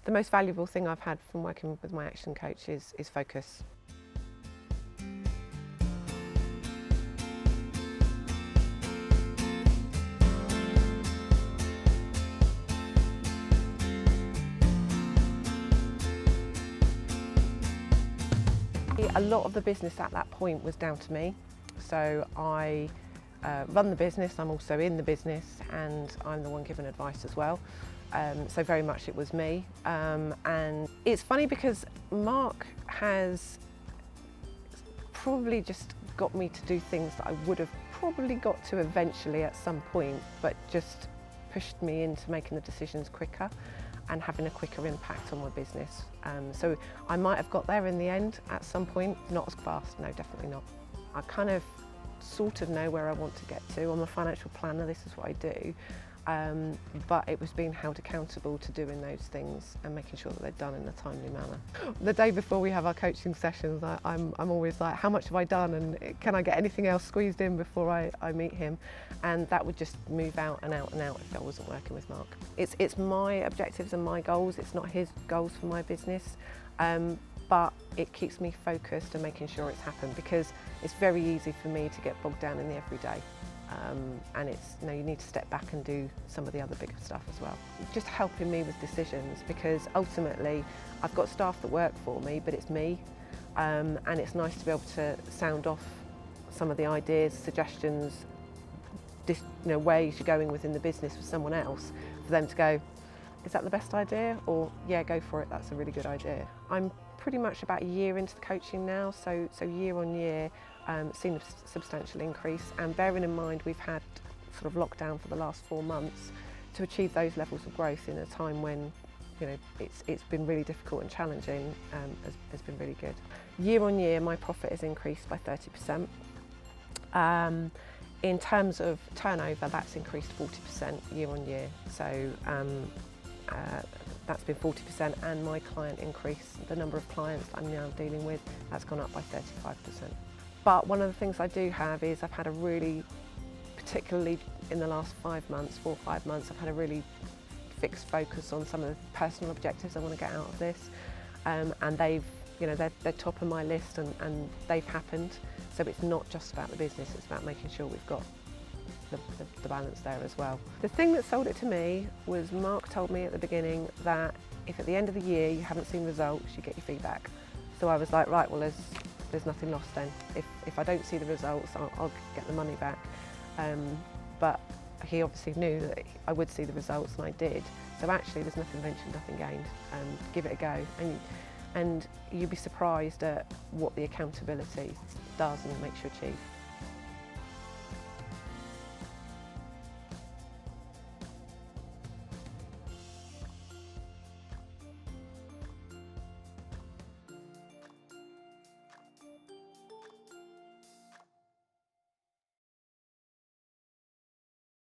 The most valuable thing I've had from working with my action coach is focus. A lot of the business at that point was down to me. So I run the business, I'm also in the business, and I'm the one giving advice as well. So very much it was me. And it's funny because Mark has probably just got me to do things that I would have probably got to eventually at some point, but just pushed me into making the decisions quicker and having a quicker impact on my business. So I might have got there in the end at some point, not as fast, no, definitely not. I kind of sort of know where I want to get to. I'm a financial planner, this is what I do. But it was being held accountable to doing those things and making sure that they're done in a timely manner. The day before we have our coaching sessions, I'm always like, how much have I done and can I get anything else squeezed in before I meet him? And that would just move out and out and out if I wasn't working with Mark. It's my objectives and my goals, it's not his goals for my business. But it keeps me focused and making sure it's happened, because it's very easy for me to get bogged down in the everyday. And it's, you need to step back and do some of the other bigger stuff as well. Just helping me with decisions, because ultimately I've got staff that work for me, but it's me. And it's nice to be able to sound off some of the ideas, suggestions, ways you're going within the business with someone else, for them to go, is that the best idea? Or, yeah, go for it, that's a really good idea. I'm pretty much about a year into the coaching now, so year on year, seen a substantial increase, and bearing in mind we've had sort of lockdown for the last 4 months, to achieve those levels of growth in a time when it's been really difficult and challenging has been really good. Year on year my profit has increased by 30%. In terms of turnover, that's increased 40% year on year, so that's been 40%, and my client increase, the number of clients that I'm now dealing with, that's gone up by 35%. But one of the things I do have is I've had a really, particularly in the last 5 months, 4 or 5 months, I've had a really fixed focus on some of the personal objectives I want to get out of this, and they've, they're top of my list, and they've happened. So it's not just about the business, it's about making sure we've got the balance there as well. The thing that sold it to me was Mark told me at the beginning that if at the end of the year you haven't seen results, you get your feedback. So I was like, right, well there's nothing lost then. If I don't see the results, I'll get the money back. But he obviously knew that I would see the results, and I did. So actually there's nothing ventured, nothing gained. Give it a go. And you'd be surprised at what the accountability does and makes you achieve.